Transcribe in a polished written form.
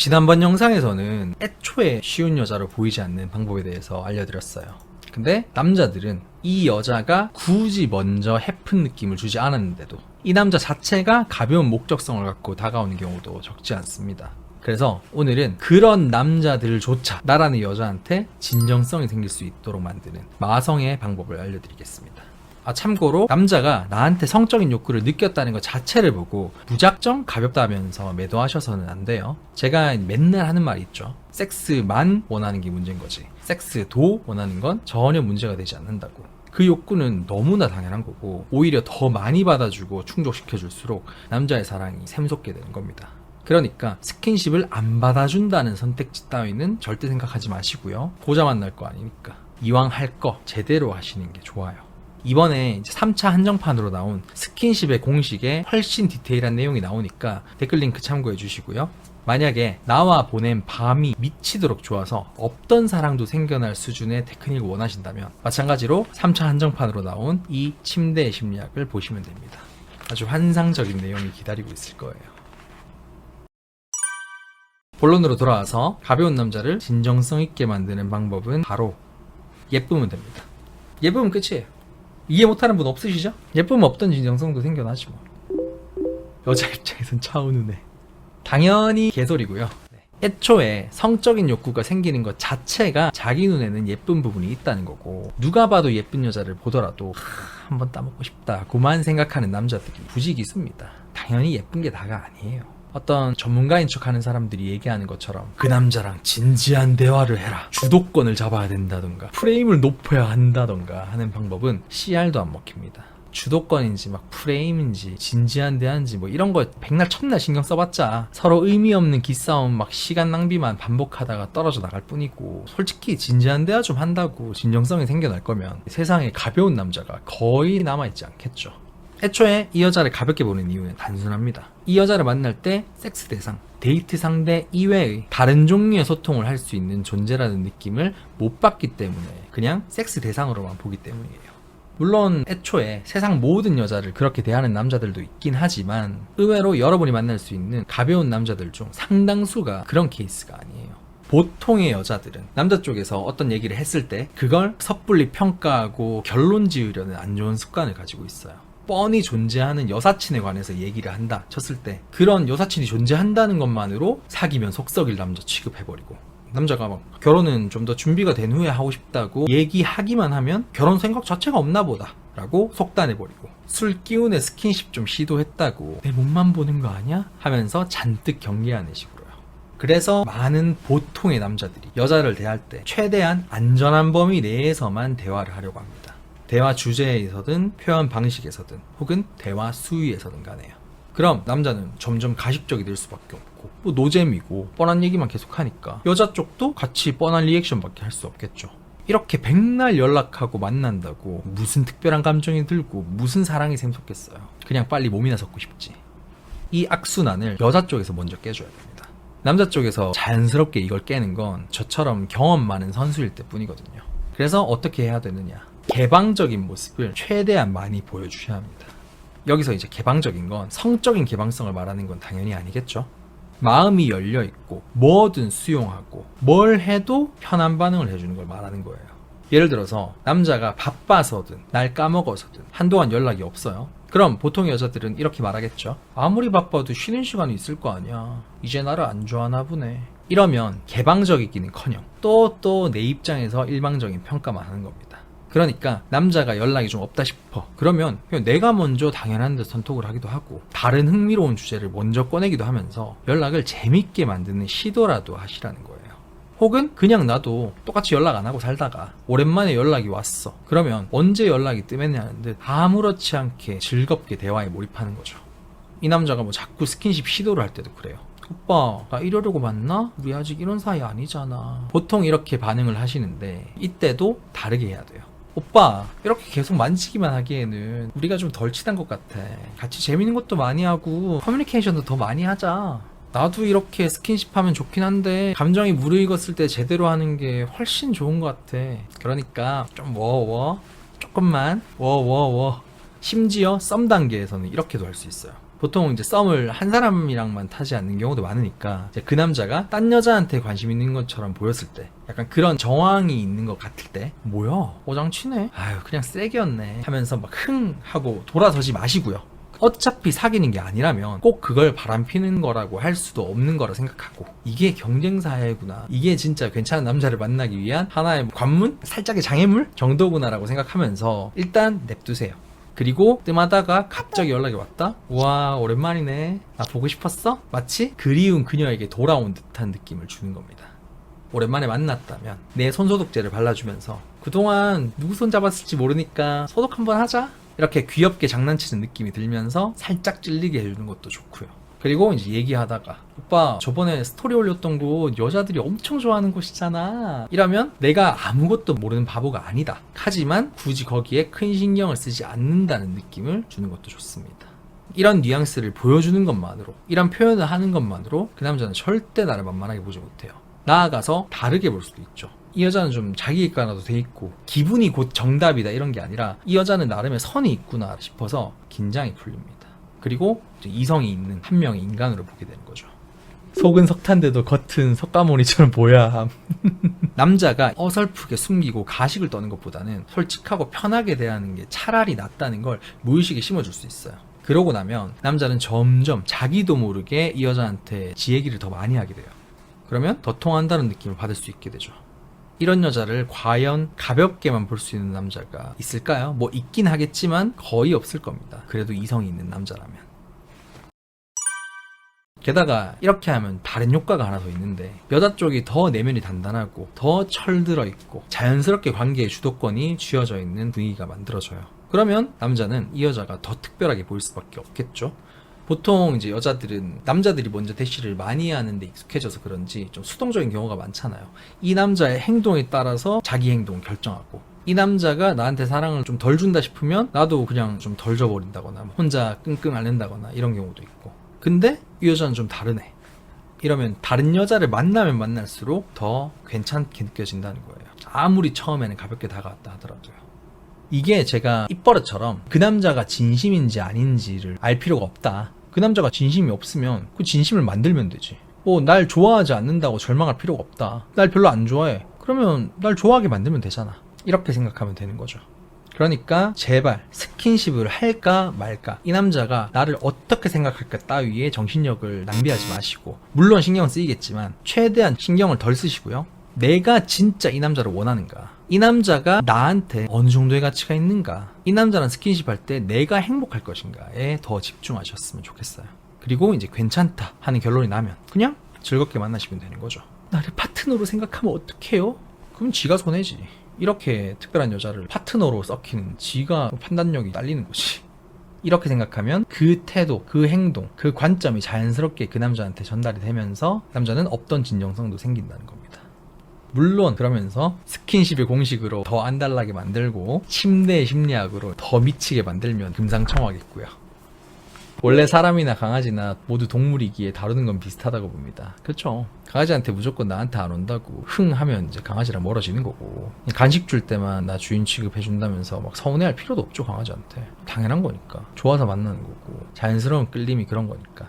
지난번 영상에서는 애초에 쉬운 여자로 보이지 않는 방법에 대해서 알려드렸어요. 근데 남자들은 이 여자가 굳이 먼저 해픈 느낌을 주지 않았는데도 이 남자 자체가 가벼운 목적성을 갖고 다가오는 경우도 적지 않습니다. 그래서 오늘은 그런 남자들조차 나라는 여자한테 진정성이 생길 수 있도록 만드는 마성의 방법을 알려드리겠습니다. 참고로 남자가 나한테 성적인 욕구를 느꼈다는 것 자체를 보고 무작정 가볍다면서 매도하셔서는 안 돼요. 제가 맨날 하는 말이 있죠. 섹스만 원하는 게 문제인 거지, 섹스도 원하는 건 전혀 문제가 되지 않는다고. 그 욕구는 너무나 당연한 거고, 오히려 더 많이 받아주고 충족시켜줄수록 남자의 사랑이 샘솟게 되는 겁니다. 그러니까 스킨십을 안 받아준다는 선택지 따위는 절대 생각하지 마시고요. 보자 만날 거 아니니까 이왕 할 거 제대로 하시는 게 좋아요. 이번에 이제 3차 한정판으로 나온 스킨십의 공식에 훨씬 디테일한 내용이 나오니까 댓글 링크 참고해 주시고요. 만약에 나와 보낸 밤이 미치도록 좋아서 없던 사랑도 생겨날 수준의 테크닉을 원하신다면 마찬가지로 3차 한정판으로 나온 이 침대의 심리학을 보시면 됩니다. 아주 환상적인 내용이 기다리고 있을 거예요. 본론으로 돌아와서 가벼운 남자를 진정성 있게 만드는 방법은 바로 예쁘면 됩니다. 예쁘면 끝이에요. 이해 못하는 분 없으시죠? 예쁘면 없던 진정성도 생겨나지 뭐. 여자 입장에선 차은우네. 당연히 개소리고요. 애초에 성적인 욕구가 생기는 것 자체가 자기 눈에는 예쁜 부분이 있다는 거고, 누가 봐도 예쁜 여자를 보더라도 한번 따먹고 싶다 고만 생각하는 남자들이 부지기수입니다. 당연히 예쁜 게 다가 아니에요. 어떤 전문가인 척하는 사람들이 얘기하는 것처럼 그 남자랑 진지한 대화를 해라, 주도권을 잡아야 된다던가 프레임을 높여야 한다던가 하는 방법은 CR도 안 먹힙니다. 주도권인지 막 프레임인지 진지한 대화인지 뭐 이런 거 백날 첫날 신경 써봤자 서로 의미 없는 기싸움, 막 시간 낭비만 반복하다가 떨어져 나갈 뿐이고, 솔직히 진지한 대화 좀 한다고 진정성이 생겨날 거면 세상에 가벼운 남자가 거의 남아있지 않겠죠. 애초에 이 여자를 가볍게 보는 이유는 단순합니다. 이 여자를 만날 때 섹스 대상, 데이트 상대 이외의 다른 종류의 소통을 할 수 있는 존재라는 느낌을 못 받기 때문에 그냥 섹스 대상으로만 보기 때문이에요. 물론 애초에 세상 모든 여자를 그렇게 대하는 남자들도 있긴 하지만 의외로 여러분이 만날 수 있는 가벼운 남자들 중 상당수가 그런 케이스가 아니에요. 보통의 여자들은 남자 쪽에서 어떤 얘기를 했을 때 그걸 섣불리 평가하고 결론 지으려는 안 좋은 습관을 가지고 있어요. 뻔히 존재하는 여사친에 관해서 얘기를 한다 쳤을 때 그런 여사친이 존재한다는 것만으로 사귀면 속썩일 남자 취급해버리고, 남자가 막 결혼은 좀 더 준비가 된 후에 하고 싶다고 얘기하기만 하면 결혼 생각 자체가 없나 보다 라고 속단해버리고, 술 기운에 스킨십 좀 시도했다고 내 몸만 보는 거 아니야? 하면서 잔뜩 경계하는 식으로요. 그래서 많은 보통의 남자들이 여자를 대할 때 최대한 안전한 범위 내에서만 대화를 하려고 합니다. 대화 주제에서든 표현 방식에서든 혹은 대화 수위에서든 간에요. 그럼 남자는 점점 가식적이 될 수밖에 없고, 뭐 노잼이고 뻔한 얘기만 계속하니까 여자 쪽도 같이 뻔한 리액션밖에 할 수 없겠죠. 이렇게 백날 연락하고 만난다고 무슨 특별한 감정이 들고 무슨 사랑이 샘솟겠어요. 그냥 빨리 몸이나 섞고 싶지. 이 악순환을 여자 쪽에서 먼저 깨줘야 됩니다. 남자 쪽에서 자연스럽게 이걸 깨는 건 저처럼 경험 많은 선수일 때뿐이거든요. 그래서 어떻게 해야 되느냐, 개방적인 모습을 최대한 많이 보여주셔야 합니다. 여기서 이제 개방적인 건 성적인 개방성을 말하는 건 당연히 아니겠죠. 마음이 열려있고 뭐든 수용하고 뭘 해도 편한 반응을 해주는 걸 말하는 거예요. 예를 들어서 남자가 바빠서든 날 까먹어서든 한동안 연락이 없어요. 그럼 보통 여자들은 이렇게 말하겠죠. 아무리 바빠도 쉬는 시간이 있을 거 아니야, 이제 나를 안 좋아하나 보네. 이러면 개방적이기는커녕 또 내 입장에서 일방적인 평가만 하는 겁니다. 그러니까 남자가 연락이 좀 없다 싶어, 그러면 그냥 내가 먼저 당연한 듯 선톡을 하기도 하고 다른 흥미로운 주제를 먼저 꺼내기도 하면서 연락을 재밌게 만드는 시도라도 하시라는 거예요. 혹은 그냥 나도 똑같이 연락 안 하고 살다가 오랜만에 연락이 왔어, 그러면 언제 연락이 뜨면냐는 듯 아무렇지 않게 즐겁게 대화에 몰입하는 거죠. 이 남자가 뭐 자꾸 스킨십 시도를 할 때도 그래요. 오빠, 나 이러려고 만나? 우리 아직 이런 사이 아니잖아. 보통 이렇게 반응을 하시는데 이때도 다르게 해야 돼요. 오빠, 이렇게 계속 만지기만 하기에는 우리가 좀 덜 친한 것 같아. 같이 재밌는 것도 많이 하고 커뮤니케이션도 더 많이 하자. 나도 이렇게 스킨십 하면 좋긴 한데 감정이 무르익었을 때 제대로 하는 게 훨씬 좋은 것 같아. 그러니까 좀 조금만 심지어 썸 단계에서는 이렇게도 할 수 있어요. 보통 이제 썸을 한 사람이랑만 타지 않는 경우도 많으니까 이제 그 남자가 딴 여자한테 관심 있는 것처럼 보였을 때 약간 그런 정황이 있는 것 같을 때 뭐야 오장치네 아유 그냥 쓰레기였네 하면서 막 흥 하고 돌아서지 마시고요. 어차피 사귀는 게 아니라면 꼭 그걸 바람피는 거라고 할 수도 없는 거라 생각하고 이게 경쟁사회구나 이게 진짜 괜찮은 남자를 만나기 위한 하나의 관문? 살짝의 장애물? 정도구나라고 생각하면서 일단 냅두세요. 그리고 뜸하다가 갑자기 연락이 왔다? 우와 오랜만이네 나 보고 싶었어? 마치 그리운 그녀에게 돌아온 듯한 느낌을 주는 겁니다. 오랜만에 만났다면 내 손소독제를 발라주면서 그동안 누구 손 잡았을지 모르니까 소독 한번 하자 이렇게 귀엽게 장난치는 느낌이 들면서 살짝 찔리게 해주는 것도 좋고요. 그리고 이제 얘기하다가 오빠 저번에 스토리 올렸던 곳 여자들이 엄청 좋아하는 곳이잖아 이러면 내가 아무것도 모르는 바보가 아니다 하지만 굳이 거기에 큰 신경을 쓰지 않는다는 느낌을 주는 것도 좋습니다. 이런 뉘앙스를 보여주는 것만으로 이런 표현을 하는 것만으로 그 남자는 절대 나를 만만하게 보지 못해요. 나아가서 다르게 볼 수도 있죠. 이 여자는 좀 자기 객관화도 돼 있고 기분이 곧 정답이다 이런 게 아니라 이 여자는 나름의 선이 있구나 싶어서 긴장이 풀립니다. 그리고 이성이 있는 한 명의 인간으로 보게 되는 거죠. 속은 석탄데도 겉은 석가모니처럼 보여야 함. 남자가 어설프게 숨기고 가식을 떠는 것보다는 솔직하고 편하게 대하는 게 차라리 낫다는 걸 무의식에 심어줄 수 있어요. 그러고 나면 남자는 점점 자기도 모르게 이 여자한테 지 얘기를 더 많이 하게 돼요. 그러면 더 통한다는 느낌을 받을 수 있게 되죠. 이런 여자를 과연 가볍게만 볼 수 있는 남자가 있을까요? 뭐 있긴 하겠지만 거의 없을 겁니다. 그래도 이성이 있는 남자라면. 게다가 이렇게 하면 다른 효과가 하나 더 있는데 여자 쪽이 더 내면이 단단하고 더 철들어 있고 자연스럽게 관계의 주도권이 쥐어져 있는 분위기가 만들어져요. 그러면 남자는 이 여자가 더 특별하게 보일 수밖에 없겠죠. 보통 이제 여자들은 남자들이 먼저 대시를 많이 하는데 익숙해져서 그런지 좀 수동적인 경우가 많잖아요. 이 남자의 행동에 따라서 자기 행동을 결정하고 이 남자가 나한테 사랑을 좀 덜 준다 싶으면 나도 그냥 좀 덜 줘버린다거나 혼자 끙끙 앓는다거나 이런 경우도 있고 근데 이 여자는 좀 다르네. 이러면 다른 여자를 만나면 만날수록 더 괜찮게 느껴진다는 거예요. 아무리 처음에는 가볍게 다가왔다 하더라도요. 이게 제가 입버릇처럼 그 남자가 진심인지 아닌지를 알 필요가 없다. 그 남자가 진심이 없으면 그 진심을 만들면 되지. 뭐 날 좋아하지 않는다고 절망할 필요가 없다. 날 별로 안 좋아해. 그러면 날 좋아하게 만들면 되잖아. 이렇게 생각하면 되는 거죠. 그러니까 제발 스킨십을 할까 말까 이 남자가 나를 어떻게 생각할까 따위에 정신력을 낭비하지 마시고 물론 신경은 쓰이겠지만 최대한 신경을 덜 쓰시고요. 내가 진짜 이 남자를 원하는가? 이 남자가 나한테 어느 정도의 가치가 있는가? 이 남자랑 스킨십 할 때 내가 행복할 것인가에 더 집중하셨으면 좋겠어요. 그리고 이제 괜찮다 하는 결론이 나면 그냥 즐겁게 만나시면 되는 거죠. 나를 파트너로 생각하면 어떡해요? 그럼 지가 손해지. 이렇게 특별한 여자를 파트너로 썩히는 지가 판단력이 딸리는 거지. 이렇게 생각하면 그 태도, 그 행동, 그 관점이 자연스럽게 그 남자한테 전달이 되면서 남자는 없던 진정성도 생긴다는 겁니다. 물론 그러면서 스킨십의 공식으로 더 안달나게 만들고 침대의 심리학으로 더 미치게 만들면 금상첨화겠고요. 원래 사람이나 강아지나 모두 동물이기에 다루는 건 비슷하다고 봅니다. 그렇죠? 강아지한테 무조건 나한테 안 온다고 흥 하면 이제 강아지랑 멀어지는 거고 간식 줄 때만 나 주인 취급해준다면서 막 서운해할 필요도 없죠. 강아지한테 당연한 거니까 좋아서 만나는 거고 자연스러운 끌림이 그런 거니까